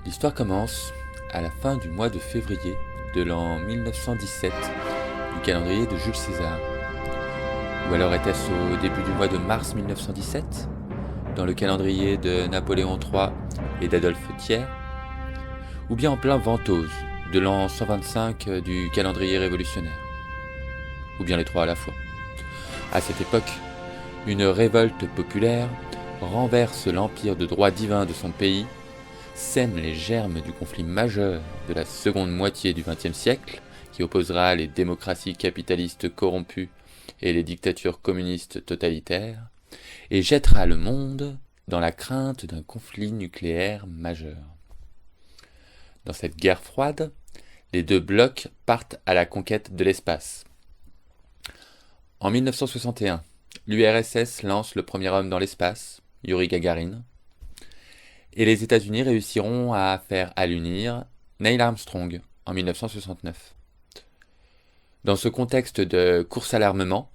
L'histoire commence à la fin du mois de février de l'an 1917 du calendrier de Jules César. Ou alors était-ce au début du mois de mars 1917 dans le calendrier de Napoléon III et d'Adolphe Thiers, ou bien en plein Ventose de l'an 125 du calendrier révolutionnaire, ou bien les trois à la fois. À cette époque, une révolte populaire renverse l'empire de droit divin de son pays, sème les germes du conflit majeur de la seconde moitié du XXe siècle, qui opposera les démocraties capitalistes corrompues et les dictatures communistes totalitaires, et jettera le monde dans la crainte d'un conflit nucléaire majeur. Dans cette guerre froide, les deux blocs partent à la conquête de l'espace. En 1961, l'URSS lance le premier homme dans l'espace, Yuri Gagarin, et les États-Unis réussiront à faire allunir Neil Armstrong en 1969. Dans ce contexte de course à l'armement,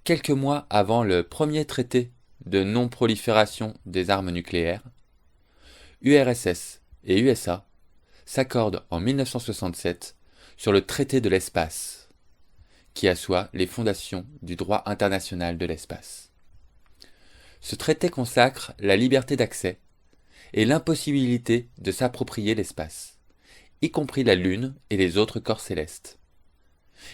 quelques mois avant le premier traité de non-prolifération des armes nucléaires, URSS et USA s'accordent en 1967 sur le traité de l'espace, qui assoit les fondations du droit international de l'espace. Ce traité consacre la liberté d'accès et l'impossibilité de s'approprier l'espace, y compris la Lune et les autres corps célestes.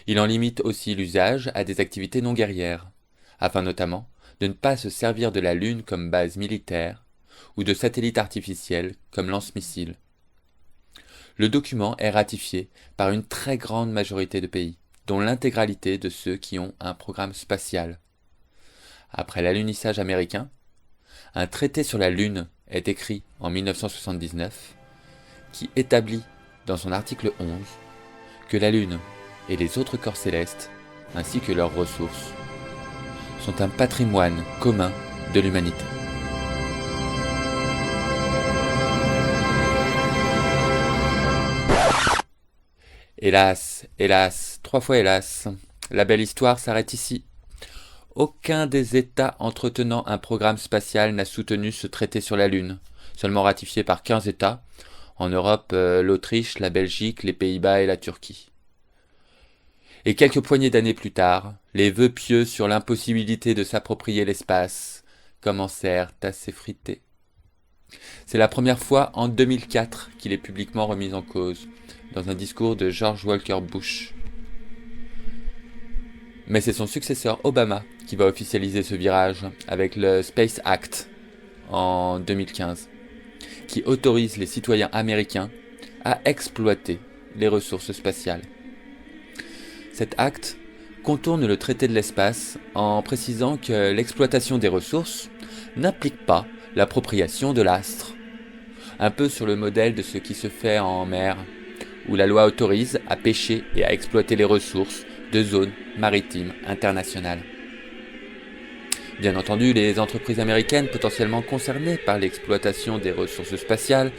Il en limite aussi l'usage à des activités non guerrières, afin notamment de ne pas se servir de la Lune comme base militaire ou de satellites artificiels comme lance-missiles. Le document est ratifié par une très grande majorité de pays, dont l'intégralité de ceux qui ont un programme spatial. Après l'alunissage américain, un traité sur la Lune est écrit en 1979 qui établit dans son article 11 que la Lune et les autres corps célestes, ainsi que leurs ressources, sont un patrimoine commun de l'humanité. Hélas, hélas, 3 fois hélas, la belle histoire s'arrête ici. Aucun des États entretenant un programme spatial n'a soutenu ce traité sur la Lune, seulement ratifié par 15 États, en Europe l'Autriche, la Belgique, les Pays-Bas et la Turquie. Et quelques poignées d'années plus tard, les vœux pieux sur l'impossibilité de s'approprier l'espace commencèrent à s'effriter. C'est la première fois en 2004 qu'il est publiquement remis en cause, dans un discours de George Walker Bush. Mais c'est son successeur Obama qui va officialiser ce virage avec le Space Act en 2015, qui autorise les citoyens américains à exploiter les ressources spatiales. Cet acte contourne le traité de l'espace en précisant que l'exploitation des ressources n'implique pas l'appropriation de l'astre, un peu sur le modèle de ce qui se fait en mer, où la loi autorise à pêcher et à exploiter les ressources de zones maritimes internationales. Bien entendu, les entreprises américaines potentiellement concernées par l'exploitation des ressources spatiales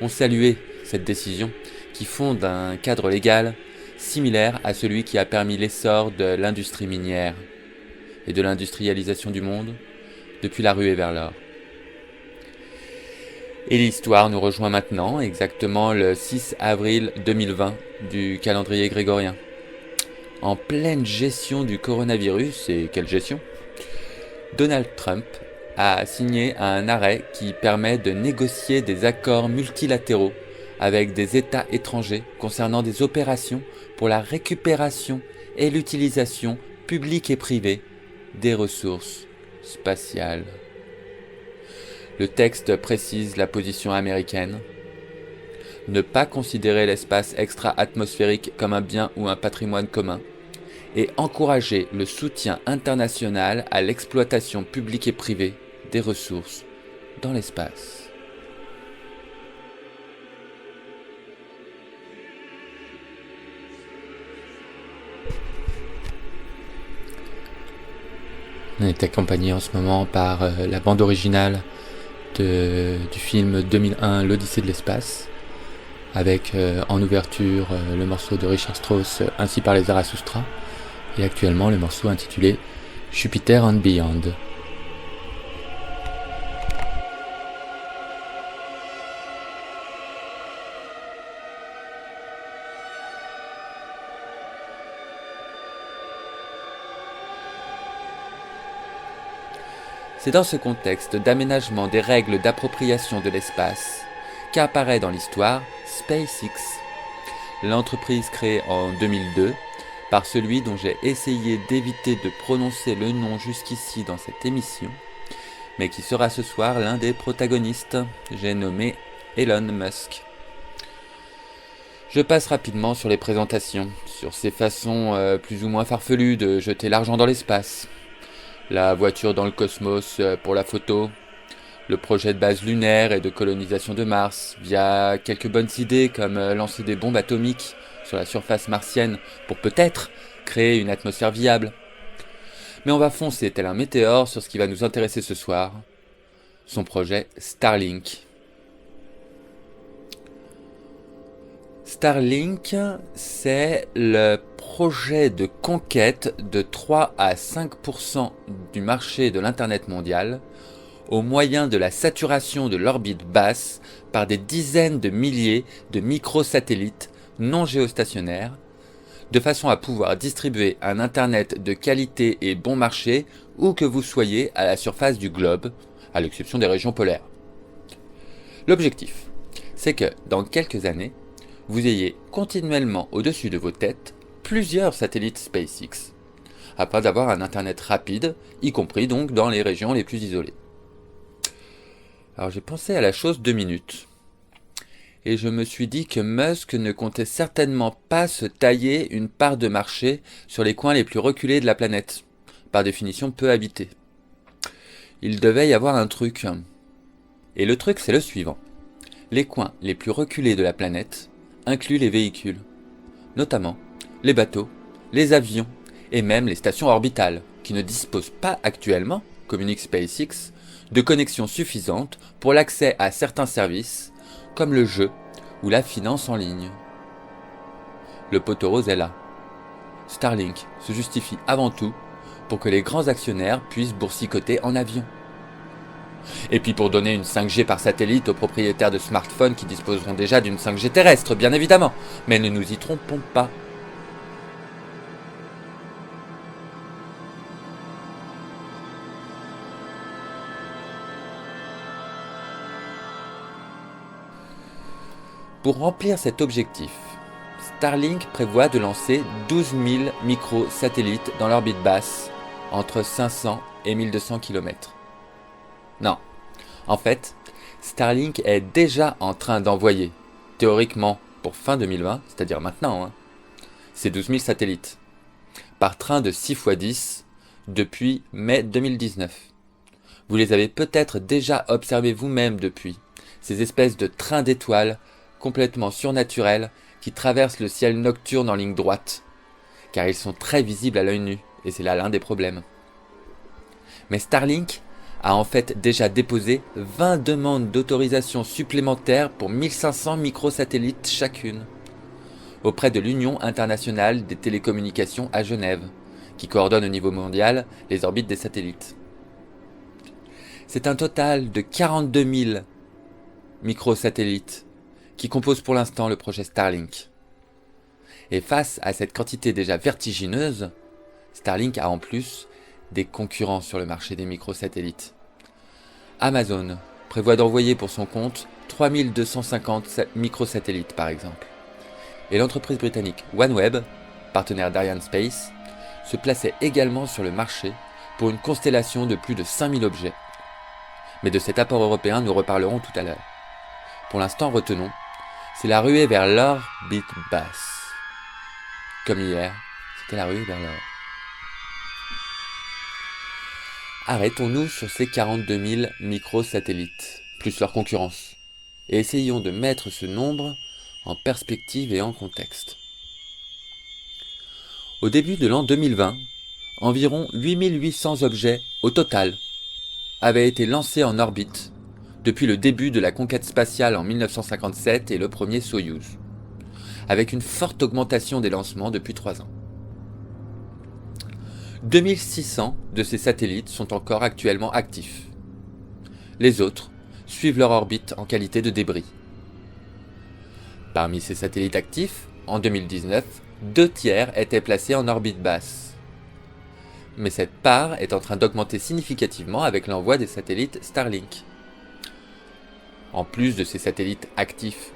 ont salué cette décision qui fonde un cadre légal similaire à celui qui a permis l'essor de l'industrie minière et de l'industrialisation du monde depuis la ruée vers l'or. Et l'histoire nous rejoint maintenant, exactement le 6 avril 2020 du calendrier grégorien. En pleine gestion du coronavirus, et quelle gestion ? Donald Trump a signé un arrêt qui permet de négocier des accords multilatéraux avec des États étrangers concernant des opérations pour la récupération et l'utilisation publique et privée des ressources spatiales. Le texte précise la position américaine. Ne pas considérer l'espace extra-atmosphérique comme un bien ou un patrimoine commun et encourager le soutien international à l'exploitation publique et privée des ressources dans l'espace. On est accompagné en ce moment par la bande originale du film 2001 L'Odyssée de l'espace, avec en ouverture le morceau de Richard Strauss Ainsi par les Zarathustra, et actuellement le morceau intitulé Jupiter and Beyond. C'est dans ce contexte d'aménagement des règles d'appropriation de l'espace qu'apparaît dans l'histoire SpaceX, l'entreprise créée en 2002 par celui dont j'ai essayé d'éviter de prononcer le nom jusqu'ici dans cette émission, mais qui sera ce soir l'un des protagonistes, j'ai nommé Elon Musk. Je passe rapidement sur les présentations, sur ces façons plus ou moins farfelues de jeter l'argent dans l'espace. La voiture dans le cosmos pour la photo, le projet de base lunaire et de colonisation de Mars, via quelques bonnes idées comme lancer des bombes atomiques sur la surface martienne pour peut-être créer une atmosphère viable. Mais on va foncer tel un météore sur ce qui va nous intéresser ce soir, son projet Starlink. Starlink, c'est le projet de conquête de 3 à 5% du marché de l'Internet mondial au moyen de la saturation de l'orbite basse par des dizaines de milliers de microsatellites non géostationnaires, de façon à pouvoir distribuer un Internet de qualité et bon marché où que vous soyez à la surface du globe, à l'exception des régions polaires. L'objectif, c'est que dans quelques années, vous ayez continuellement au-dessus de vos têtes plusieurs satellites SpaceX, afin d'avoir un Internet rapide, y compris donc dans les régions les plus isolées. Alors j'ai pensé à la chose 2 minutes, et je me suis dit que Musk ne comptait certainement pas se tailler une part de marché sur les coins les plus reculés de la planète, par définition peu habités. Il devait y avoir un truc. Et le truc c'est le suivant. Les coins les plus reculés de la planète inclut les véhicules, notamment les bateaux, les avions et même les stations orbitales, qui ne disposent pas actuellement, communique SpaceX, de connexion suffisante pour l'accès à certains services, comme le jeu ou la finance en ligne. Le poteau rose est là. Starlink se justifie avant tout pour que les grands actionnaires puissent boursicoter en avion. Et puis pour donner une 5G par satellite aux propriétaires de smartphones qui disposeront déjà d'une 5G terrestre, bien évidemment. Mais ne nous y trompons pas. Pour remplir cet objectif, Starlink prévoit de lancer 12 000 microsatellites dans l'orbite basse, entre 500 et 1200 km. Non, en fait, Starlink est déjà en train d'envoyer, théoriquement pour fin 2020, c'est-à-dire maintenant, ces 12 000 satellites, par train de 6 x 10 depuis mai 2019. Vous les avez peut-être déjà observés vous-même depuis, ces espèces de trains d'étoiles complètement surnaturels qui traversent le ciel nocturne en ligne droite, car ils sont très visibles à l'œil nu, et c'est là l'un des problèmes. Mais Starlink a en fait déjà déposé 20 demandes d'autorisation supplémentaires pour 1500 microsatellites chacune, auprès de l'Union internationale des télécommunications à Genève, qui coordonne au niveau mondial les orbites des satellites. C'est un total de 42 000 microsatellites qui composent pour l'instant le projet Starlink. Et face à cette quantité déjà vertigineuse, Starlink a en plus des concurrents sur le marché des microsatellites. Amazon prévoit d'envoyer pour son compte 3250 microsatellites par exemple. Et l'entreprise britannique OneWeb, partenaire d'Arianespace, se plaçait également sur le marché pour une constellation de plus de 5000 objets. Mais de cet apport européen, nous reparlerons tout à l'heure. Pour l'instant, retenons, c'est la ruée vers l'orbite basse. Comme hier, c'était la ruée vers l'or. Arrêtons-nous sur ces 42 000 microsatellites, plus leur concurrence, et essayons de mettre ce nombre en perspective et en contexte. Au début de l'an 2020, environ 8800 objets au total avaient été lancés en orbite depuis le début de la conquête spatiale en 1957 et le premier Soyouz, avec une forte augmentation des lancements depuis 3 ans. 2600 de ces satellites sont encore actuellement actifs. Les autres suivent leur orbite en qualité de débris. Parmi ces satellites actifs, en 2019, 2 tiers étaient placés en orbite basse. mais cette part est en train d'augmenter significativement avec l'envoi des satellites Starlink. En plus de ces satellites actifs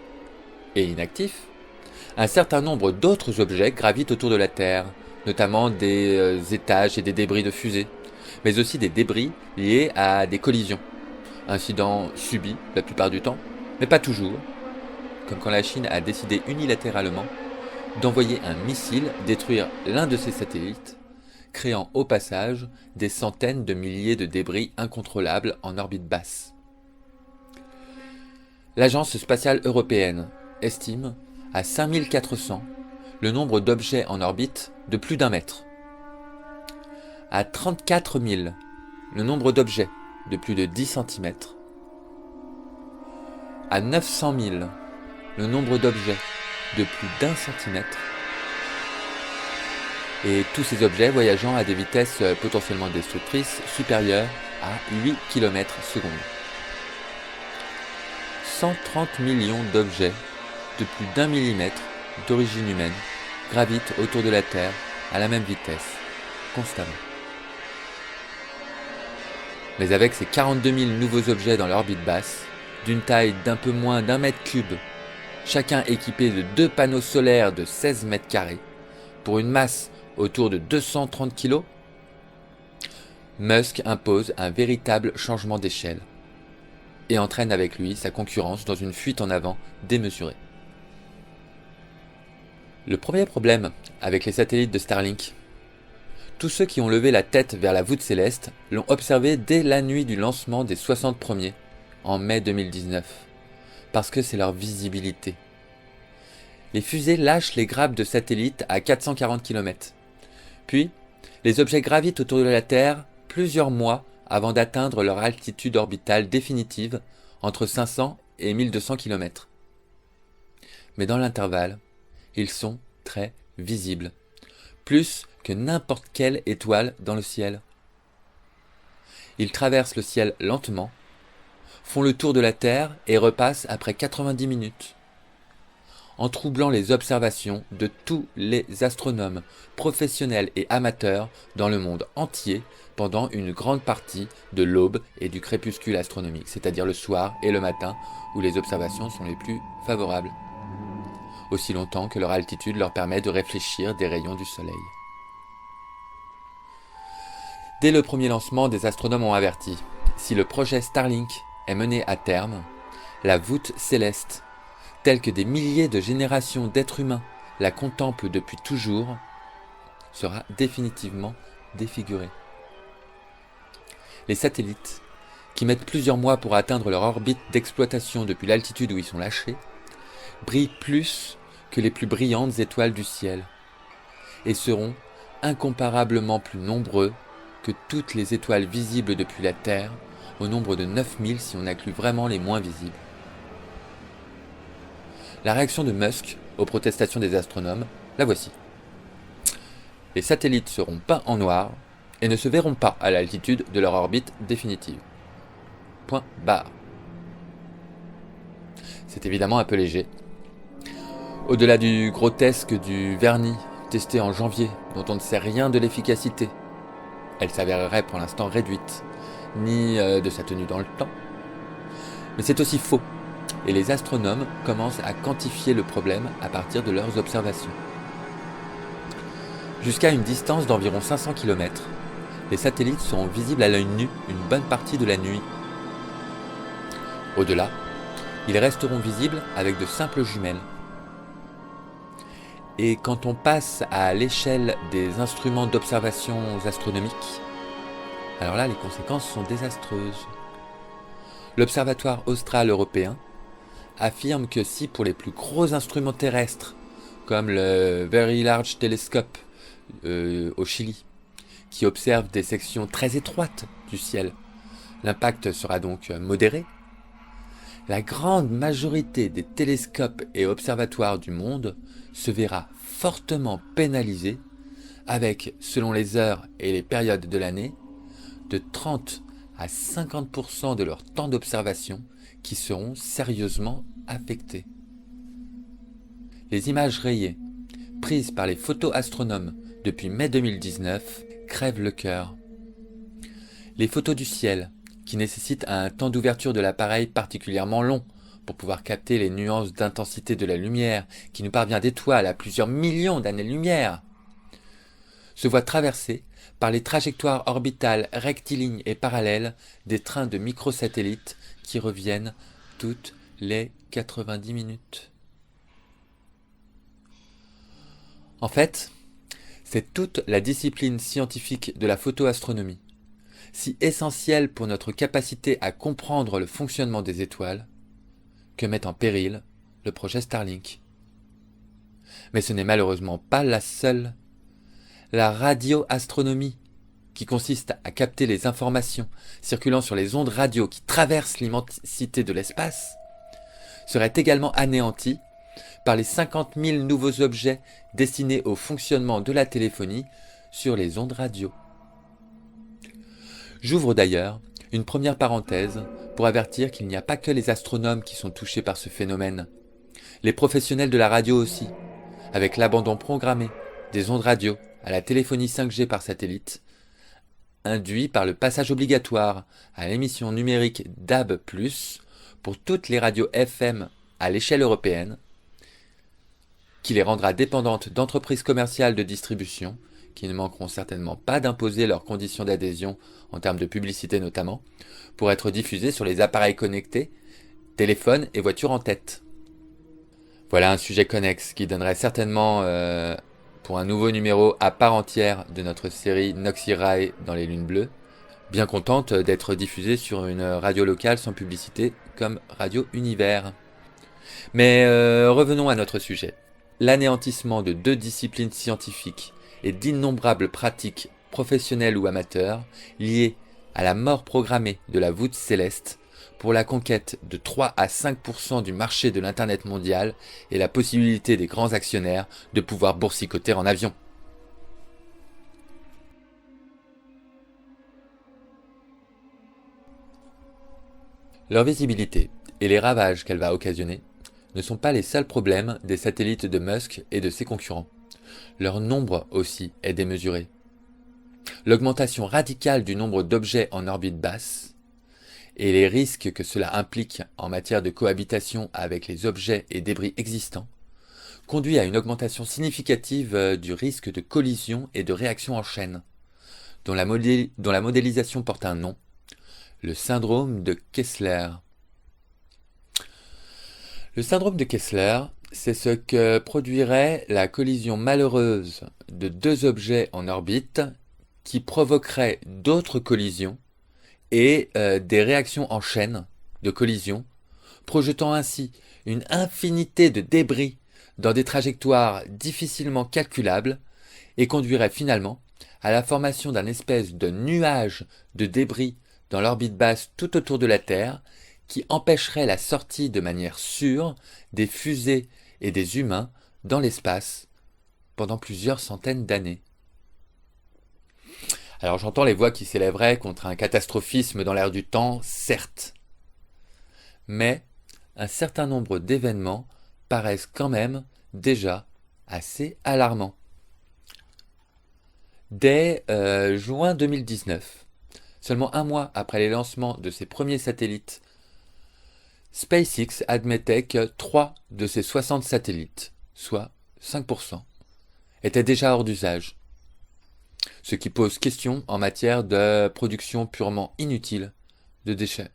et inactifs, un certain nombre d'autres objets gravitent autour de la Terre, notamment des étages et des débris de fusées, mais aussi des débris liés à des collisions. Incidents subis la plupart du temps, mais pas toujours, comme quand la Chine a décidé unilatéralement d'envoyer un missile détruire l'un de ses satellites, créant au passage des centaines de milliers de débris incontrôlables en orbite basse. L'Agence spatiale européenne estime à 5400 le nombre d'objets en orbite de plus d'1 mètre, à 34 000 le nombre d'objets de plus de 10 cm, à 900 000 le nombre d'objets de plus d'1 centimètre, et tous ces objets voyageant à des vitesses potentiellement destructrices supérieures à 8 km/s. 130 millions d'objets de plus d'1 millimètre d'origine humaine gravitent autour de la Terre à la même vitesse, constamment. Mais avec ces 42 000 nouveaux objets dans l'orbite basse, d'une taille d'un peu moins d'1 mètre cube, chacun équipé de 2 panneaux solaires de 16 mètres carrés, pour une masse autour de 230 kg, Musk impose un véritable changement d'échelle et entraîne avec lui sa concurrence dans une fuite en avant démesurée. Le premier problème avec les satellites de Starlink, tous ceux qui ont levé la tête vers la voûte céleste l'ont observé dès la nuit du lancement des 60 premiers, en mai 2019, parce que c'est leur visibilité. Les fusées lâchent les grappes de satellites à 440 km. Puis, les objets gravitent autour de la Terre plusieurs mois avant d'atteindre leur altitude orbitale définitive entre 500 et 1200 km. Mais dans l'intervalle, ils sont très visibles, plus que n'importe quelle étoile dans le ciel. Ils traversent le ciel lentement, font le tour de la Terre et repassent après 90 minutes, en troublant les observations de tous les astronomes, professionnels et amateurs dans le monde entier pendant une grande partie de l'aube et du crépuscule astronomique, c'est-à-dire le soir et le matin où les observations sont les plus favorables, aussi longtemps que leur altitude leur permet de réfléchir des rayons du soleil. Dès le premier lancement, des astronomes ont averti, si le projet Starlink est mené à terme, la voûte céleste, telle que des milliers de générations d'êtres humains la contemplent depuis toujours, sera définitivement défigurée. Les satellites, qui mettent plusieurs mois pour atteindre leur orbite d'exploitation depuis l'altitude où ils sont lâchés, brillent plus que les plus brillantes étoiles du ciel, et seront incomparablement plus nombreux que toutes les étoiles visibles depuis la Terre, au nombre de 9000 si on inclut vraiment les moins visibles. La réaction de Musk aux protestations des astronomes, la voici. Les satellites seront peints en noir et ne se verront pas à l'altitude de leur orbite définitive. Point barre. C'est évidemment un peu léger. Au-delà du grotesque du vernis testé en janvier, dont on ne sait rien de l'efficacité, elle s'avérerait pour l'instant réduite, ni de sa tenue dans le temps. Mais c'est aussi faux, et les astronomes commencent à quantifier le problème à partir de leurs observations. Jusqu'à une distance d'environ 500 km, les satellites seront visibles à l'œil nu une bonne partie de la nuit. Au-delà, ils resteront visibles avec de simples jumelles. Et quand on passe à l'échelle des instruments d'observation astronomiques, alors là les conséquences sont désastreuses. L'Observatoire austral européen affirme que si pour les plus gros instruments terrestres, comme le Very Large Telescope au Chili, qui observe des sections très étroites du ciel, l'impact sera donc modéré, la grande majorité des télescopes et observatoires du monde se verra fortement pénalisée avec, selon les heures et les périodes de l'année, de 30 à 50% de leur temps d'observation qui seront sérieusement affectés. Les images rayées, prises par les photoastronomes depuis mai 2019, crève le cœur. Les photos du ciel, qui nécessitent un temps d'ouverture de l'appareil particulièrement long pour pouvoir capter les nuances d'intensité de la lumière qui nous parvient d'étoiles à plusieurs millions d'années-lumière, se voient traversées par les trajectoires orbitales rectilignes et parallèles des trains de microsatellites qui reviennent toutes les 90 minutes. En fait, c'est toute la discipline scientifique de la photoastronomie, si essentielle pour notre capacité à comprendre le fonctionnement des étoiles, que met en péril le projet Starlink. Mais ce n'est malheureusement pas la seule. La radioastronomie, qui consiste à capter les informations circulant sur les ondes radio qui traversent l'immensité de l'espace, serait également anéantie par les 50 000 nouveaux objets destinés au fonctionnement de la téléphonie sur les ondes radio. J'ouvre d'ailleurs une première parenthèse pour avertir qu'il n'y a pas que les astronomes qui sont touchés par ce phénomène. Les professionnels de la radio aussi, avec l'abandon programmé des ondes radio à la téléphonie 5G par satellite, induit par le passage obligatoire à l'émission numérique DAB+, pour toutes les radios FM à l'échelle européenne, qui les rendra dépendantes d'entreprises commerciales de distribution, qui ne manqueront certainement pas d'imposer leurs conditions d'adhésion, en termes de publicité notamment, pour être diffusées sur les appareils connectés, téléphones et voitures en tête. Voilà un sujet connexe qui donnerait certainement pour un nouveau numéro à part entière de notre série Noxirail dans les lunes bleues, bien contente d'être diffusée sur une radio locale sans publicité comme Radio Univers. Mais revenons à notre sujet. L'anéantissement de 2 disciplines scientifiques et d'innombrables pratiques professionnelles ou amateurs liées à la mort programmée de la voûte céleste pour la conquête de 3 à 5% du marché de l'Internet mondial et la possibilité des grands actionnaires de pouvoir boursicoter en avion. Leur visibilité et les ravages qu'elle va occasionner ne sont pas les seuls problèmes des satellites de Musk et de ses concurrents. Leur nombre aussi est démesuré. L'augmentation radicale du nombre d'objets en orbite basse et les risques que cela implique en matière de cohabitation avec les objets et débris existants conduit à une augmentation significative du risque de collision et de réaction en chaîne, dont la modélisation porte un nom, le syndrome de Kessler. Le syndrome de Kessler, c'est ce que produirait la collision malheureuse de 2 objets en orbite qui provoquerait d'autres collisions et des réactions en chaîne de collision, projetant ainsi une infinité de débris dans des trajectoires difficilement calculables et conduirait finalement à la formation d'un espèce de nuage de débris dans l'orbite basse tout autour de la Terre qui empêcherait la sortie de manière sûre des fusées et des humains dans l'espace pendant plusieurs centaines d'années. Alors j'entends les voix qui s'élèveraient contre un catastrophisme dans l'air du temps, certes. Mais un certain nombre d'événements paraissent quand même déjà assez alarmants. Dès juin 2019, seulement un mois après les lancements de ses premiers satellites, SpaceX admettait que 3 de ses 60 satellites, soit 5%, étaient déjà hors d'usage, ce qui pose question en matière de production purement inutile de déchets.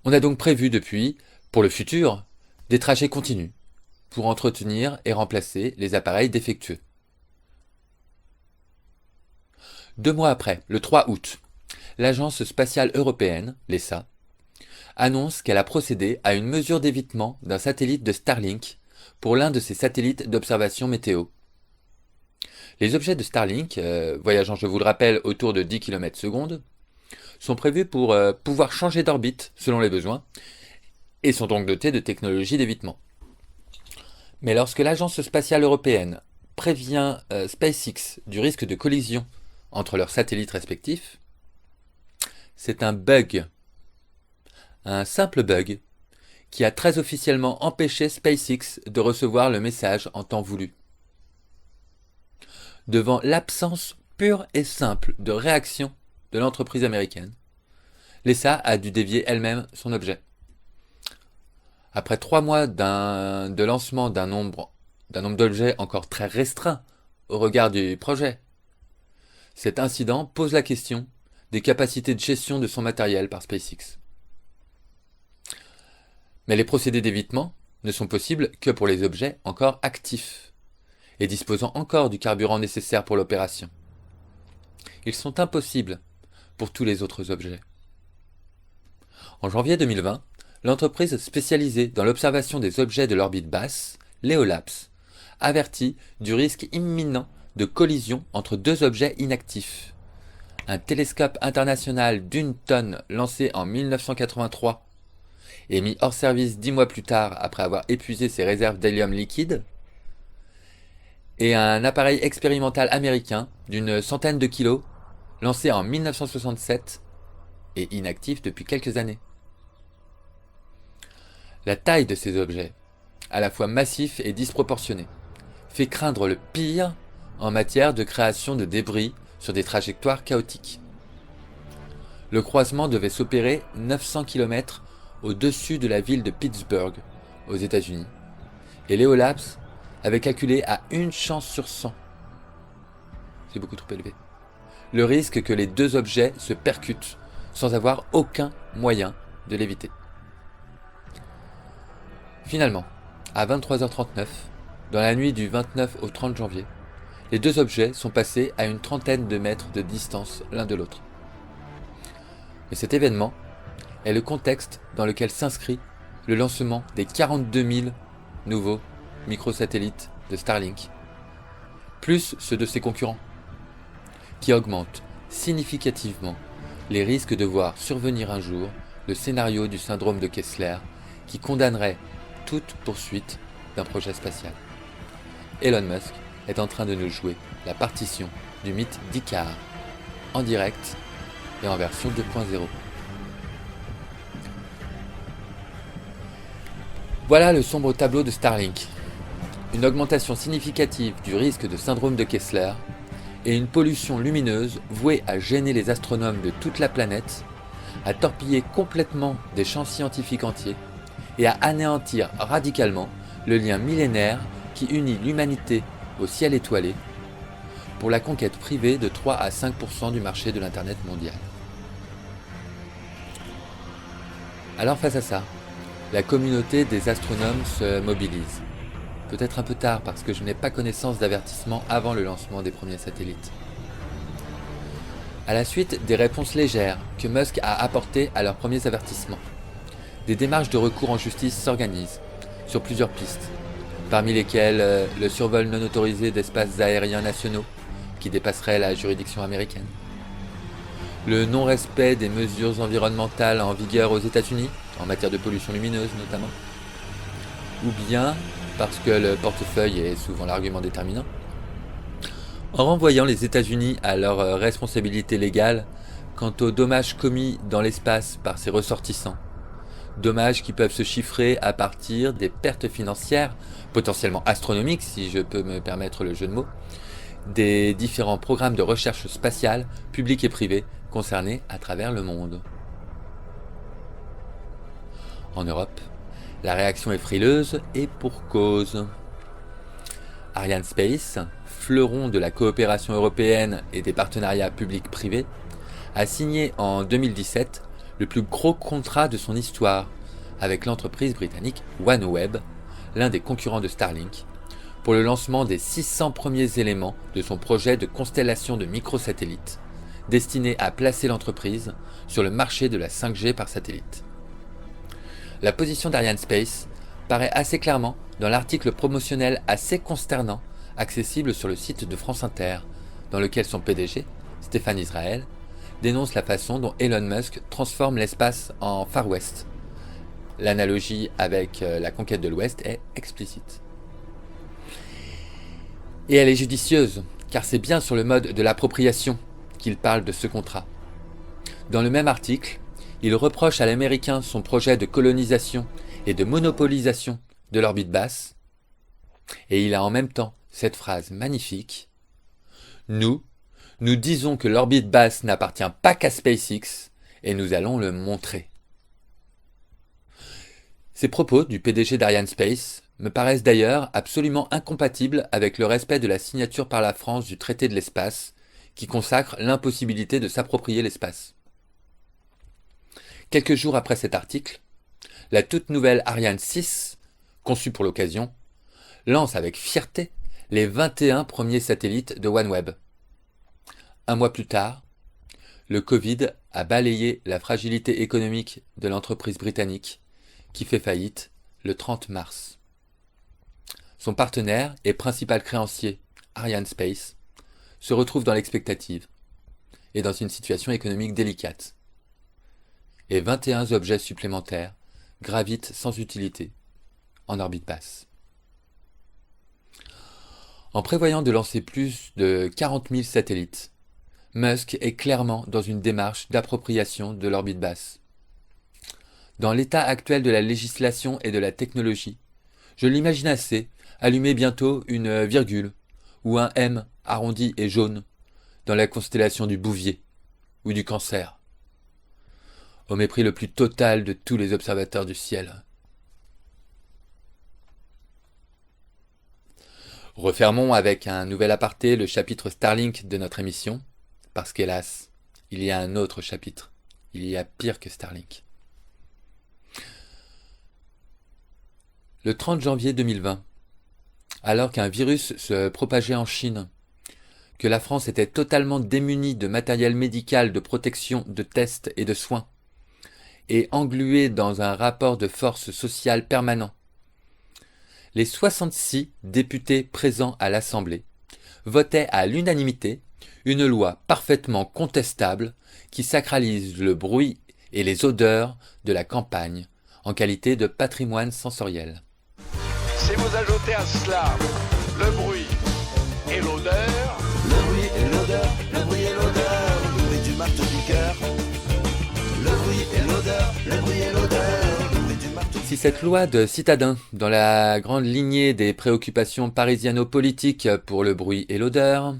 On a donc prévu depuis, pour le futur, des trajets continus pour entretenir et remplacer les appareils défectueux. 2 mois après, le 3 août, l'Agence spatiale européenne, l'ESA, annonce qu'elle a procédé à une mesure d'évitement d'un satellite de Starlink pour l'un de ses satellites d'observation météo. Les objets de Starlink, voyageant je vous le rappelle autour de 10 km/s, sont prévus pour pouvoir changer d'orbite selon les besoins et sont donc dotés de technologies d'évitement. Mais lorsque l'Agence spatiale européenne prévient SpaceX du risque de collision entre leurs satellites respectifs, c'est un bug. Un simple bug qui a très officiellement empêché SpaceX de recevoir le message en temps voulu. Devant l'absence pure et simple de réaction de l'entreprise américaine, l'ESA a dû dévier elle-même son objet. Après 3 mois de lancement d'un nombre d'objets encore très restreint au regard du projet, cet incident pose la question des capacités de gestion de son matériel par SpaceX. Mais les procédés d'évitement ne sont possibles que pour les objets encore actifs et disposant encore du carburant nécessaire pour l'opération. Ils sont impossibles pour tous les autres objets. En janvier 2020, l'entreprise spécialisée dans l'observation des objets de l'orbite basse, Leolabs, avertit du risque imminent de collision entre 2 objets inactifs. Un télescope international d'1 tonne lancé en 1983 et mis hors service 10 mois plus tard après avoir épuisé ses réserves d'hélium liquide, et un appareil expérimental américain d'une centaine de kilos lancé en 1967 et inactif depuis quelques années. La taille de ces objets, à la fois massifs et disproportionnés, fait craindre le pire en matière de création de débris sur des trajectoires chaotiques. Le croisement devait s'opérer 900 km au-dessus de la ville de Pittsburgh, aux États-Unis, et Leolabs avait calculé à 1 chance sur 100. C'est beaucoup trop élevé. Le risque que les 2 objets se percutent sans avoir aucun moyen de l'éviter. Finalement, à 23h39, dans la nuit du 29 au 30 janvier, les 2 objets sont passés à une trentaine de mètres de distance l'un de l'autre. Mais cet événement est le contexte dans lequel s'inscrit le lancement des 42 000 nouveaux microsatellites de Starlink, plus ceux de ses concurrents, qui augmentent significativement les risques de voir survenir un jour le scénario du syndrome de Kessler qui condamnerait toute poursuite d'un projet spatial. Elon Musk est en train de nous jouer la partition du mythe d'Icare, en direct et en version 2.0. Voilà le sombre tableau de Starlink. Une augmentation significative du risque de syndrome de Kessler et une pollution lumineuse vouée à gêner les astronomes de toute la planète, à torpiller complètement des champs scientifiques entiers et à anéantir radicalement le lien millénaire qui unit l'humanité au ciel étoilé pour la conquête privée de 3 à 5% du marché de l'Internet mondial. Alors face à ça, la communauté des astronomes se mobilise. Peut-être un peu tard parce que je n'ai pas connaissance d'avertissement avant le lancement des premiers satellites. À la suite des réponses légères que Musk a apportées à leurs premiers avertissements, des démarches de recours en justice s'organisent sur plusieurs pistes, parmi lesquelles le survol non autorisé d'espaces aériens nationaux qui dépasserait la juridiction américaine, le non-respect des mesures environnementales en vigueur aux États-Unis, en matière de pollution lumineuse notamment, ou bien, parce que le portefeuille est souvent l'argument déterminant, en renvoyant les États-Unis à leur responsabilité légale quant aux dommages commis dans l'espace par ses ressortissants, dommages qui peuvent se chiffrer à partir des pertes financières, potentiellement astronomiques si je peux me permettre le jeu de mots, des différents programmes de recherche spatiale, publics et privés, concernés à travers le monde. En Europe, la réaction est frileuse et pour cause. Arianespace, fleuron de la coopération européenne et des partenariats publics-privés, a signé en 2017 le plus gros contrat de son histoire avec l'entreprise britannique OneWeb, l'un des concurrents de Starlink, pour le lancement des 600 premiers éléments de son projet de constellation de microsatellites, destiné à placer l'entreprise sur le marché de la 5G par satellite. La position d'Arianespace paraît assez clairement dans l'article promotionnel assez consternant accessible sur le site de France Inter, dans lequel son PDG, Stéphane Israël, dénonce la façon dont Elon Musk transforme l'espace en Far West. L'analogie avec la conquête de l'Ouest est explicite. Et elle est judicieuse, car c'est bien sur le mode de l'appropriation qu'il parle de ce contrat. Dans le même article, il reproche à l'Américain son projet de colonisation et de monopolisation de l'orbite basse, et il a en même temps cette phrase magnifique « Nous Nous disons que l'orbite basse n'appartient pas qu'à SpaceX, et nous allons le montrer. Ces propos du PDG d'Arianespace me paraissent d'ailleurs absolument incompatibles avec le respect de la signature par la France du traité de l'espace, qui consacre l'impossibilité de s'approprier l'espace. Quelques jours après cet article, la toute nouvelle Ariane 6, conçue pour l'occasion, lance avec fierté les 21 premiers satellites de OneWeb. Un mois plus tard, le Covid a balayé la fragilité économique de l'entreprise britannique qui fait faillite le 30 mars. Son partenaire et principal créancier, Arianespace, se retrouve dans l'expectative et dans une situation économique délicate. Et 21 objets supplémentaires gravitent sans utilité en orbite basse. En prévoyant de lancer plus de 40 000 satellites, Musk est clairement dans une démarche d'appropriation de l'orbite basse. Dans l'état actuel de la législation et de la technologie, je l'imagine assez allumer bientôt une virgule ou un M arrondi et jaune dans la constellation du Bouvier ou du Cancer, au mépris le plus total de tous les observateurs du ciel. Refermons avec un nouvel aparté le chapitre Starlink de notre émission, parce qu'hélas, il y a un autre chapitre. Il y a pire que Starlink. Le 30 janvier 2020, alors qu'un virus se propageait en Chine, que la France était totalement démunie de matériel médical de protection, de tests et de soins, et engluée dans un rapport de force sociale permanent, les 66 députés présents à l'Assemblée votaient à l'unanimité une loi parfaitement contestable qui sacralise le bruit et les odeurs de la campagne en qualité de patrimoine sensoriel. Si vous ajoutez à cela le bruit et l'odeur, le bruit et l'odeur, le bruit et l'odeur, le bruit du marteau du cœur, le bruit et l'odeur, le bruit et l'odeur, le bruit du marteau. Si cette loi de citadin, dans la grande lignée des préoccupations parisiano-politiques pour le bruit et l'odeur,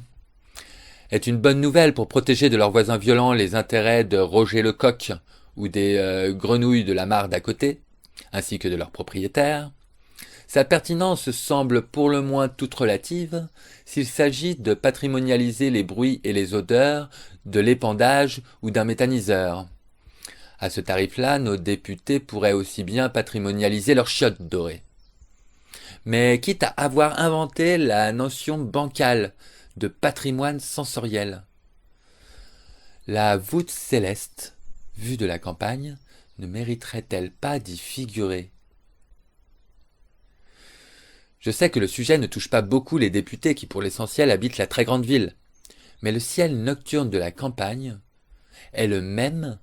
est une bonne nouvelle pour protéger de leurs voisins violents les intérêts de Roger Lecoq ou des grenouilles de la mare d'à côté, ainsi que de leurs propriétaires, sa pertinence semble pour le moins toute relative s'il s'agit de patrimonialiser les bruits et les odeurs de l'épandage ou d'un méthaniseur. À ce tarif-là, nos députés pourraient aussi bien patrimonialiser leurs chiottes dorées. Mais quitte à avoir inventé la notion bancale de patrimoine sensoriel, la voûte céleste, vue de la campagne, ne mériterait-elle pas d'y figurer ? Je sais que le sujet ne touche pas beaucoup les députés qui pour l'essentiel habitent la très grande ville, mais le ciel nocturne de la campagne est le même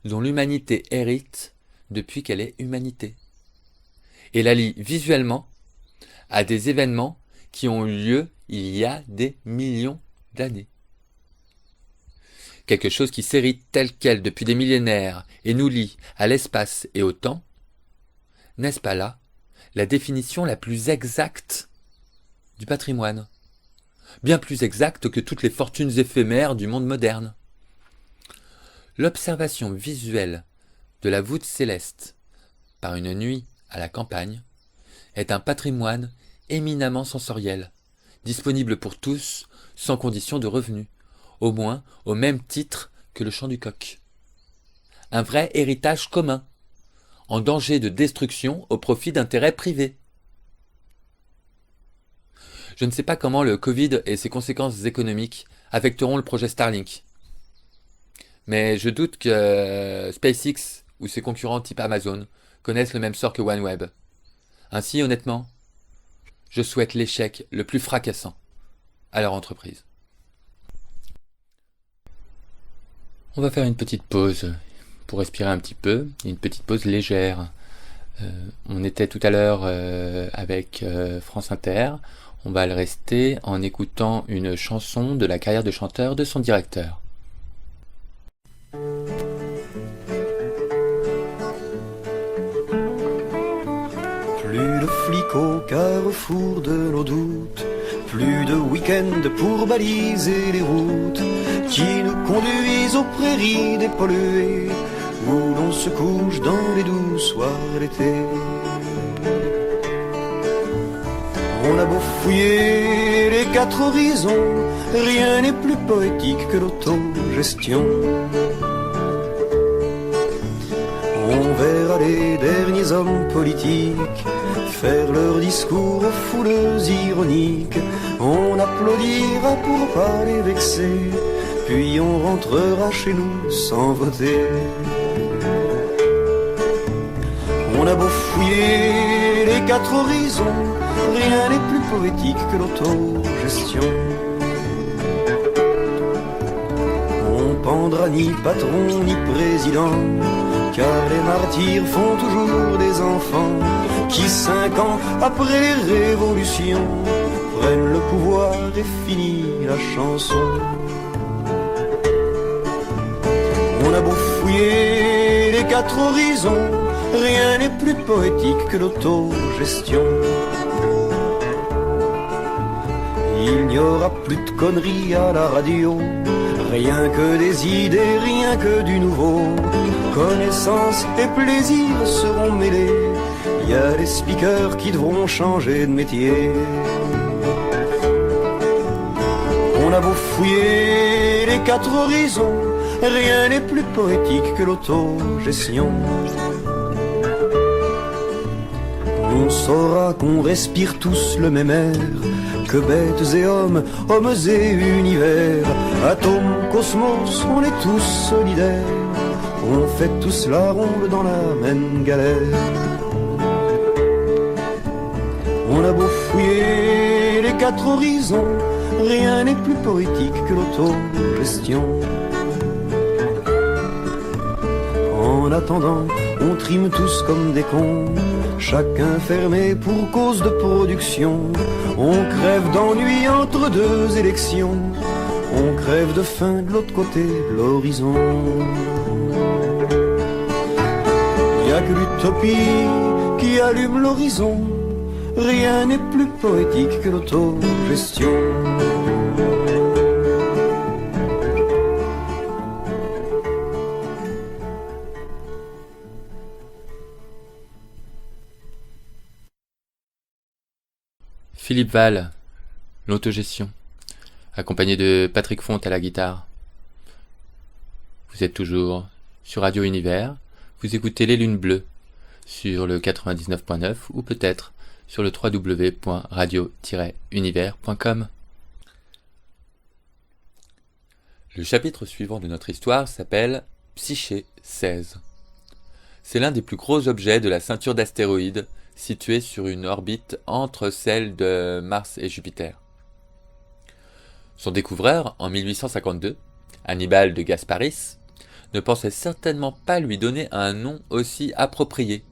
dont l'humanité hérite depuis qu'elle est humanité, et la lie visuellement à des événements qui ont eu lieu il y a des millions d'années. Quelque chose qui s'hérite tel quel depuis des millénaires et nous lie à l'espace et au temps, n'est-ce pas là la définition la plus exacte du patrimoine, bien plus exacte que toutes les fortunes éphémères du monde moderne. L'observation visuelle de la voûte céleste par une nuit à la campagne est un patrimoine éminemment sensoriel, disponible pour tous sans condition de revenu, au moins au même titre que le chant du coq. Un vrai héritage commun, en danger de destruction au profit d'intérêts privés. Je ne sais pas comment le Covid et ses conséquences économiques affecteront le projet Starlink. Mais je doute que SpaceX ou ses concurrents type Amazon connaissent le même sort que OneWeb. Ainsi, honnêtement, je souhaite l'échec le plus fracassant à leur entreprise. On va faire une petite pause pour respirer un petit peu, une petite pause légère. On était tout à l'heure avec France Inter, on va le rester en écoutant une chanson de la carrière de chanteur de son directeur. Plus de flics au carrefour de nos doutes, Plus de week-end pour baliser les routes qui nous conduisent aux prairies dépolluées où l'on se couche dans les doux soirs d'été. On a beau fouiller les quatre horizons, rien n'est plus poétique que l'autogestion. On verra les derniers hommes politiques faire leur discours aux foules ironiques. On applaudira pour pas les vexer, puis on rentrera chez nous sans voter. On a beau fouiller les quatre horizons, rien n'est plus poétique que l'autogestion. On pendra ni patron ni président, car les martyrs font toujours des enfants qui 5 ans après les révolutions prennent le pouvoir et finit la chanson. On a beau fouiller les quatre horizons, rien n'est plus poétique que l'autogestion. Il n'y aura plus de conneries à la radio, rien que des idées, rien que du nouveau. Connaissance et plaisir seront mêlés, il y a des speakers qui devront changer de métier. On a beau fouiller les quatre horizons, rien n'est plus poétique que l'autogestion. On saura qu'on respire tous le même air, que bêtes et hommes, hommes et univers, atomes, cosmos, on est tous solidaires, on fait tous la ronde dans la même galère. On a beau fouiller les quatre horizons, rien n'est plus poétique que l'autogestion. En attendant, on trime tous comme des cons, chacun fermé pour cause de production. On crève d'ennui entre deux élections, on crève de faim de l'autre côté de l'horizon. Y'a que l'utopie qui allume l'horizon, rien n'est plus poétique que l'autogestion. Philippe Val, l'autogestion, accompagné de Patrick Font à la guitare. Vous êtes toujours sur Radio Univers, vous écoutez Les Lunes Bleues sur le 99.9 ou peut-être sur le www.radio-univers.com. Le chapitre suivant de notre histoire s'appelle Psyché 16. C'est l'un des plus gros objets de la ceinture d'astéroïdes située sur une orbite entre celle de Mars et Jupiter. Son découvreur, en 1852, Annibal de Gasparis, ne pensait certainement pas lui donner un nom aussi approprié,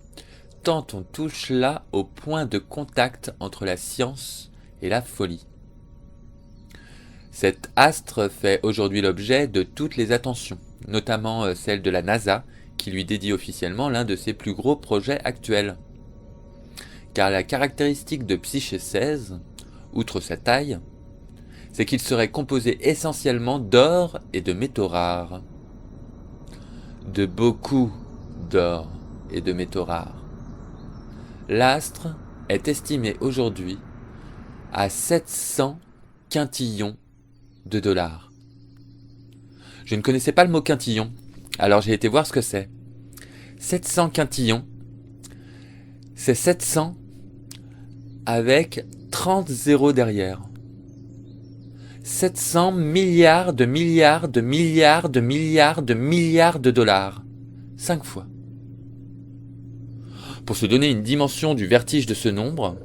tant on touche là au point de contact entre la science et la folie. Cet astre fait aujourd'hui l'objet de toutes les attentions, notamment celle de la NASA, qui lui dédie officiellement l'un de ses plus gros projets actuels. Car la caractéristique de Psyché 16, outre sa taille, c'est qu'il serait composé essentiellement d'or et de métaux rares. De beaucoup d'or et de métaux rares. L'astre est estimé aujourd'hui à 700 quintillons de dollars. Je ne connaissais pas le mot quintillon, alors j'ai été voir ce que c'est. 700 quintillons, c'est 700 avec 30 zéros derrière. 700 milliards de milliards de milliards de milliards de milliards de dollars. 5 fois. Pour se donner une dimension du vertige de ce nombre,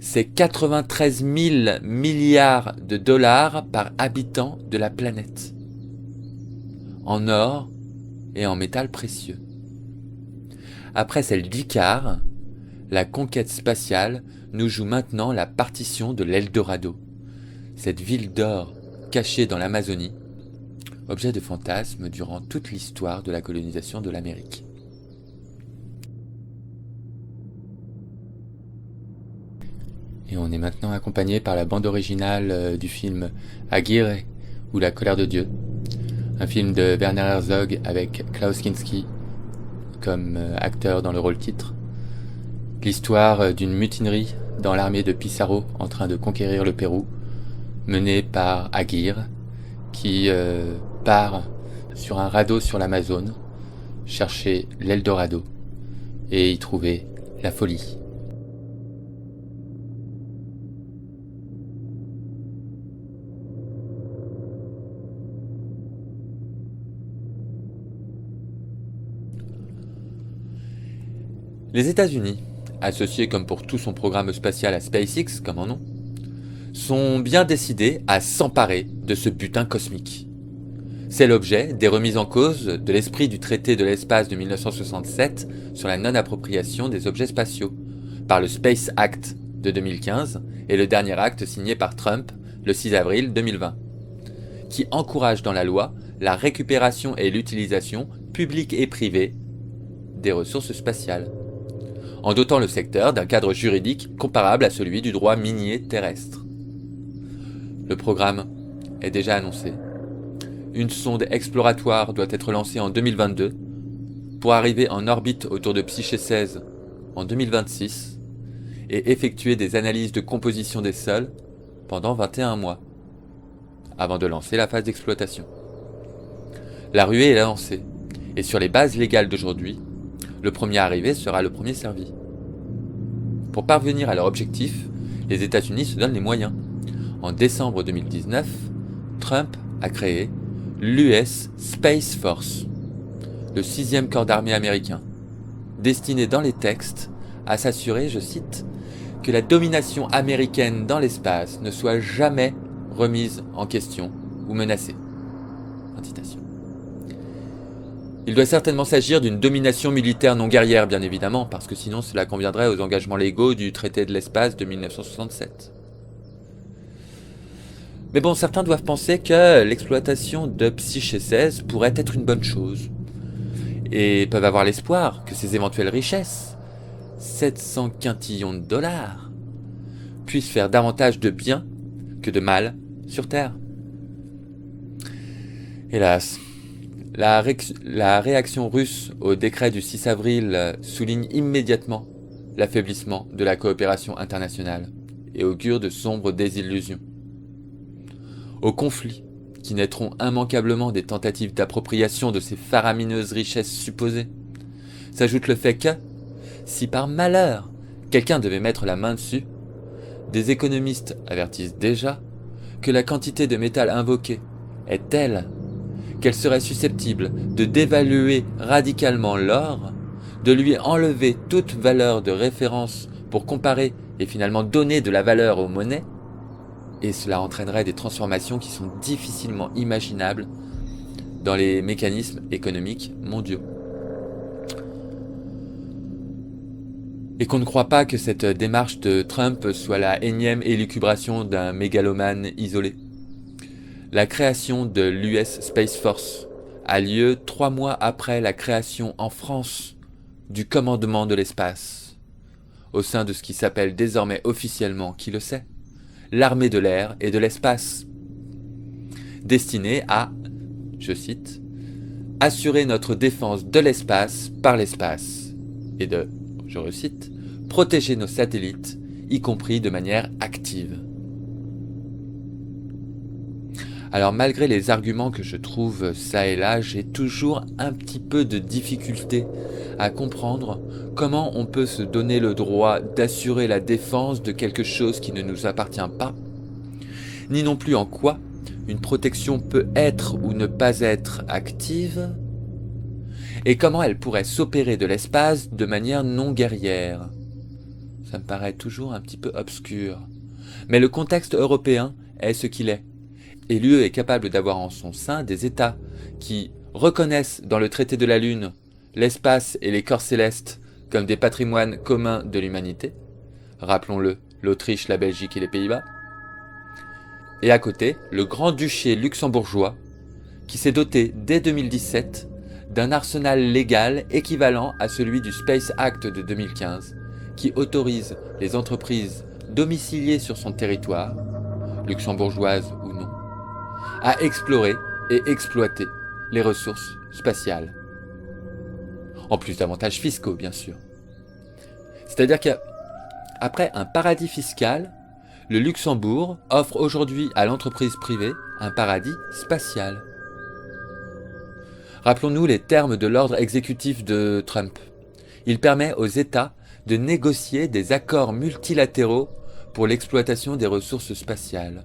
c'est 93 000 milliards de dollars par habitant de la planète. En or et en métal précieux. Après celle d'Icare, la conquête spatiale nous joue maintenant la partition de l'Eldorado, cette ville d'or cachée dans l'Amazonie, objet de fantasme durant toute l'histoire de la colonisation de l'Amérique. Et on est maintenant accompagné par la bande originale du film Aguirre ou La colère de Dieu, un film de Werner Herzog avec Klaus Kinski comme acteur dans le rôle titre. L'histoire d'une mutinerie dans l'armée de Pizarro en train de conquérir le Pérou, menée par Aguirre, qui part sur un radeau sur l'Amazone, chercher l'Eldorado et y trouver la folie. Les États-Unis, associés comme pour tout son programme spatial à SpaceX, comme un nom, sont bien décidés à s'emparer de ce butin cosmique. C'est l'objet des remises en cause de l'esprit du traité de l'espace de 1967 sur la non-appropriation des objets spatiaux, par le Space Act de 2015 et le dernier acte signé par Trump le 6 avril 2020, qui encourage dans la loi la récupération et l'utilisation publique et privée des ressources spatiales, en dotant le secteur d'un cadre juridique comparable à celui du droit minier terrestre. Le programme est déjà annoncé. Une sonde exploratoire doit être lancée en 2022 pour arriver en orbite autour de Psyché 16 en 2026 et effectuer des analyses de composition des sols pendant 21 mois, avant de lancer la phase d'exploitation. La ruée est lancée, et sur les bases légales d'aujourd'hui, le premier arrivé sera le premier servi. Pour parvenir à leur objectif, les États-Unis se donnent les moyens. En décembre 2019, Trump a créé l'US Space Force, le 6e corps d'armée américain, destiné dans les textes à s'assurer, je cite, que la domination américaine dans l'espace ne soit jamais remise en question ou menacée. Fin de citation. Il doit certainement s'agir d'une domination militaire non guerrière, bien évidemment, parce que sinon cela conviendrait aux engagements légaux du traité de l'espace de 1967. Mais bon, certains doivent penser que l'exploitation de Psyché 16 pourrait être une bonne chose, et peuvent avoir l'espoir que ces éventuelles richesses, 700 quintillons de dollars, puissent faire davantage de bien que de mal sur Terre. Hélas, la réaction russe au décret du 6 avril souligne immédiatement l'affaiblissement de la coopération internationale et augure de sombres désillusions. Aux conflits, qui naîtront immanquablement des tentatives d'appropriation de ces faramineuses richesses supposées, s'ajoute le fait que, si par malheur quelqu'un devait mettre la main dessus, des économistes avertissent déjà que la quantité de métal invoqué est telle qu'elle serait susceptible de dévaluer radicalement l'or, de lui enlever toute valeur de référence pour comparer et finalement donner de la valeur aux monnaies, et cela entraînerait des transformations qui sont difficilement imaginables dans les mécanismes économiques mondiaux. Et qu'on ne croit pas que cette démarche de Trump soit la énième élucubration d'un mégalomane isolé. La création de l'US Space Force a lieu 3 mois après la création en France du commandement de l'espace, au sein de ce qui s'appelle désormais officiellement, qui le sait, l'armée de l'air et de l'espace, destinée à, je cite, assurer notre défense de l'espace par l'espace, et de, je recite, protéger nos satellites, y compris de manière active. Alors malgré les arguments que je trouve ça et là, j'ai toujours un petit peu de difficulté à comprendre comment on peut se donner le droit d'assurer la défense de quelque chose qui ne nous appartient pas, ni non plus en quoi une protection peut être ou ne pas être active, et comment elle pourrait s'opérer de l'espace de manière non guerrière. Ça me paraît toujours un petit peu obscur. Mais le contexte européen est ce qu'il est. Et l'UE est capable d'avoir en son sein des États qui reconnaissent dans le traité de la Lune l'espace et les corps célestes comme des patrimoines communs de l'humanité. Rappelons-le, l'Autriche, la Belgique et les Pays-Bas. Et à côté, le Grand-Duché luxembourgeois qui s'est doté dès 2017 d'un arsenal légal équivalent à celui du Space Act de 2015 qui autorise les entreprises domiciliée sur son territoire, luxembourgeoise ou non, à explorer et exploiter les ressources spatiales. En plus d'avantages fiscaux, bien sûr. C'est-à-dire qu'après un paradis fiscal, le Luxembourg offre aujourd'hui à l'entreprise privée un paradis spatial. Rappelons-nous les termes de l'ordre exécutif de Trump. Il permet aux États de négocier des accords multilatéraux pour l'exploitation des ressources spatiales.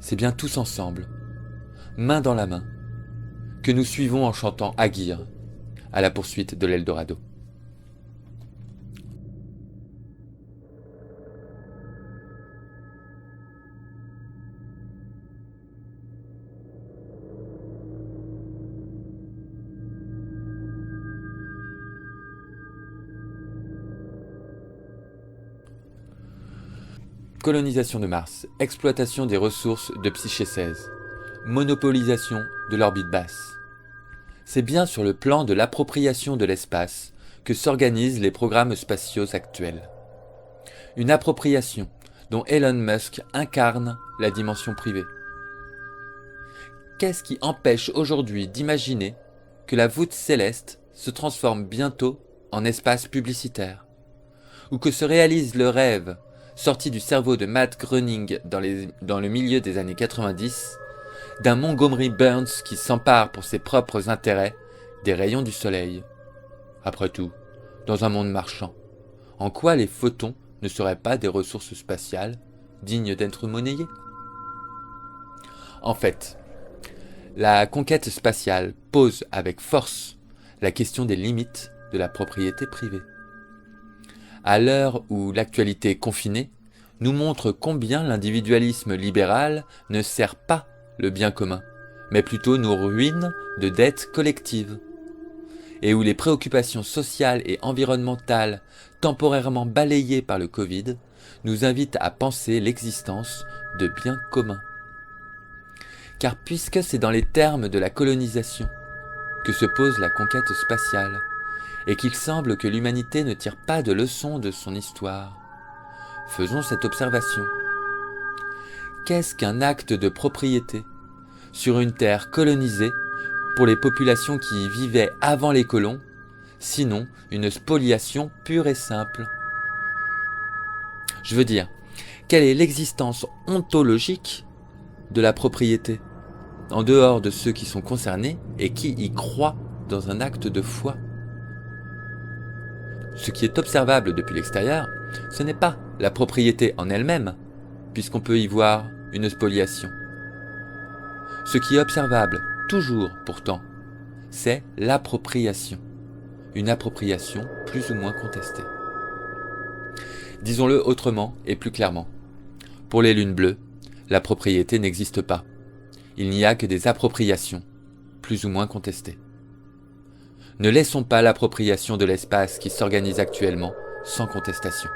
C'est bien tous ensemble, main dans la main, que nous suivons en chantant Aguirre à la poursuite de l'Eldorado. Colonisation de Mars, exploitation des ressources de Psyché 16, monopolisation de l'orbite basse. C'est bien sur le plan de l'appropriation de l'espace que s'organisent les programmes spatiaux actuels. Une appropriation dont Elon Musk incarne la dimension privée. Qu'est-ce qui empêche aujourd'hui d'imaginer que la voûte céleste se transforme bientôt en espace publicitaire, ou que se réalise le rêve sorti du cerveau de Matt Groening dans le milieu des années 90, d'un Montgomery Burns qui s'empare pour ses propres intérêts des rayons du soleil. Après tout, dans un monde marchand, en quoi les photons ne seraient pas des ressources spatiales dignes d'être monnayées ? En fait, la conquête spatiale pose avec force la question des limites de la propriété privée. À l'heure où l'actualité confinée nous montre combien l'individualisme libéral ne sert pas le bien commun, mais plutôt nous ruine de dettes collectives, et où les préoccupations sociales et environnementales temporairement balayées par le Covid nous invitent à penser l'existence de biens communs. Car puisque c'est dans les termes de la colonisation que se pose la conquête spatiale, et qu'il semble que l'humanité ne tire pas de leçons de son histoire, faisons cette observation. Qu'est-ce qu'un acte de propriété sur une terre colonisée pour les populations qui y vivaient avant les colons, sinon une spoliation pure et simple ? Je veux dire, quelle est l'existence ontologique de la propriété, en dehors de ceux qui sont concernés et qui y croient dans un acte de foi ? Ce qui est observable depuis l'extérieur, ce n'est pas la propriété en elle-même, puisqu'on peut y voir une spoliation. Ce qui est observable, toujours pourtant, c'est l'appropriation. Une appropriation plus ou moins contestée. Disons-le autrement et plus clairement. Pour les lunes bleues, la propriété n'existe pas. Il n'y a que des appropriations, plus ou moins contestées. Ne laissons pas l'appropriation de l'espace qui s'organise actuellement sans contestation.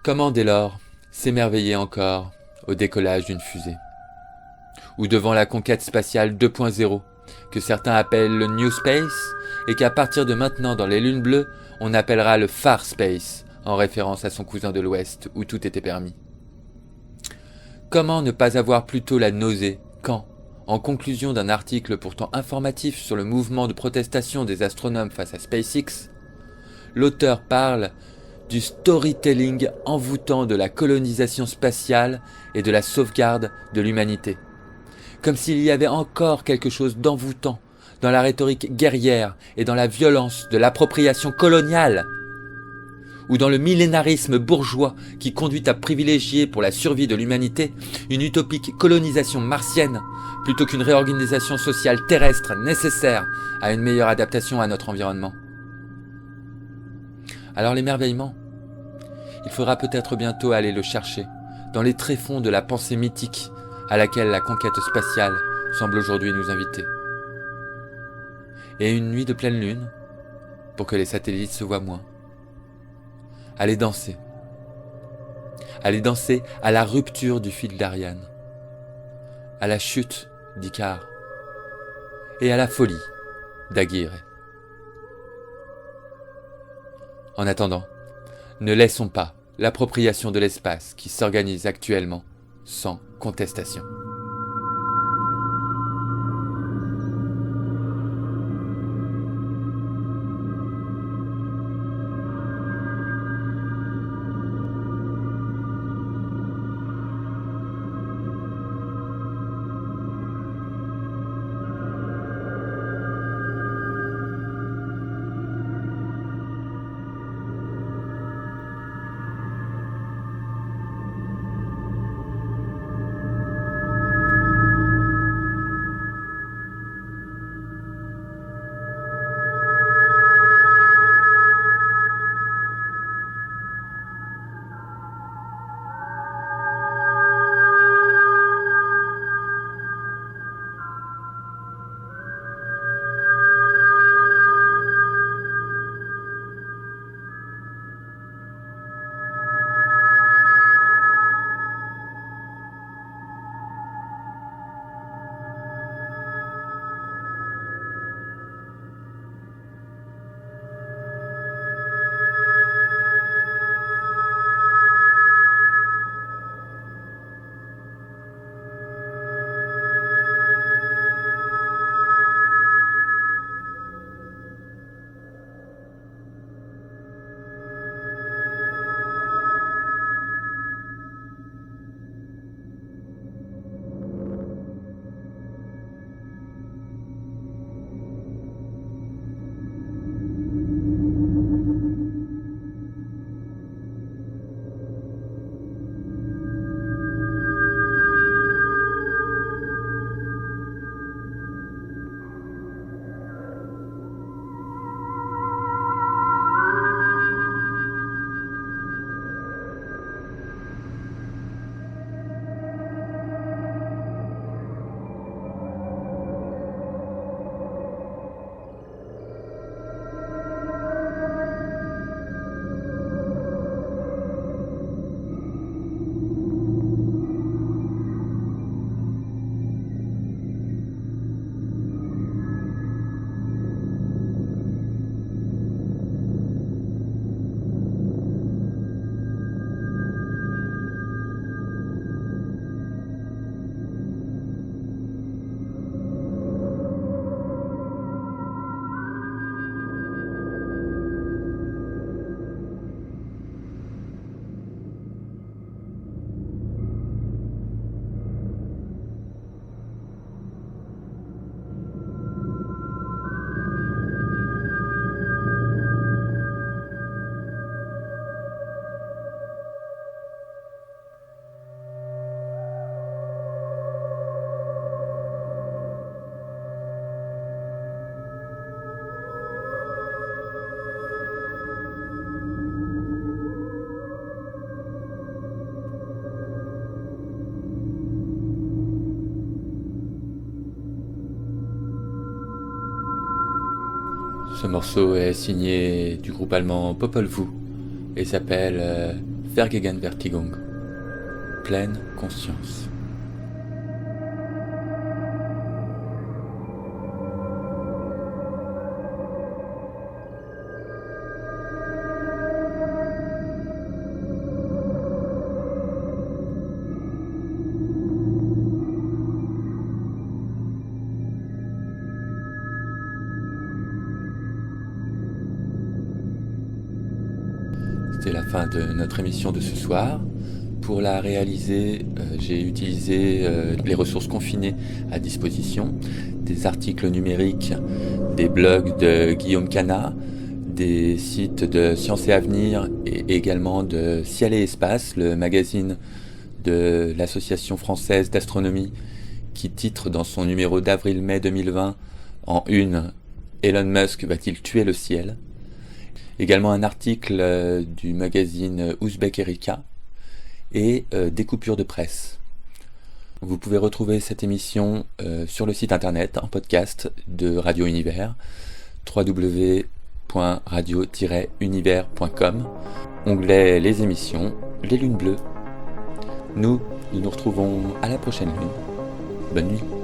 Comment dès lors s'émerveiller encore au décollage d'une fusée, ou devant la conquête spatiale 2.0, que certains appellent le New Space, et qu'à partir de maintenant dans les lunes bleues, on appellera le Far Space, en référence à son cousin de l'Ouest, où tout était permis. Comment ne pas avoir plutôt la nausée quand, en conclusion d'un article pourtant informatif sur le mouvement de protestation des astronomes face à SpaceX, l'auteur parle du storytelling envoûtant de la colonisation spatiale et de la sauvegarde de l'humanité. Comme s'il y avait encore quelque chose d'envoûtant dans la rhétorique guerrière et dans la violence de l'appropriation coloniale, ou dans le millénarisme bourgeois qui conduit à privilégier pour la survie de l'humanité une utopique colonisation martienne plutôt qu'une réorganisation sociale terrestre nécessaire à une meilleure adaptation à notre environnement. Alors l'émerveillement, il faudra peut-être bientôt aller le chercher dans les tréfonds de la pensée mythique à laquelle la conquête spatiale semble aujourd'hui nous inviter. et une nuit de pleine lune pour que les satellites se voient moins. Allez danser. Allez danser à la rupture du fil d'Ariane, à la chute d'Icare et à la folie d'Aguirre. En attendant, ne laissons pas l'appropriation de l'espace qui s'organise actuellement sans contestation. Ce morceau est signé du groupe allemand Popol Vuh et s'appelle Vergegenwärtigung, pleine conscience. C'était la fin de notre émission de ce soir. Pour la réaliser, j'ai utilisé les ressources confinées à disposition, des articles numériques, des blogs de Guillaume Canat, des sites de Sciences et Avenir et également de Ciel et Espace, le magazine de l'Association française d'astronomie qui titre dans son numéro d'avril-mai 2020 en une « Elon Musk va-t-il tuer le ciel ?» Également un article du magazine Ouzbek Erika et des coupures de presse. Vous pouvez retrouver cette émission sur le site internet en podcast de Radio Univers www.radio-univers.com, onglet Les émissions, les lunes bleues. Nous nous retrouvons à la prochaine lune. Bonne nuit.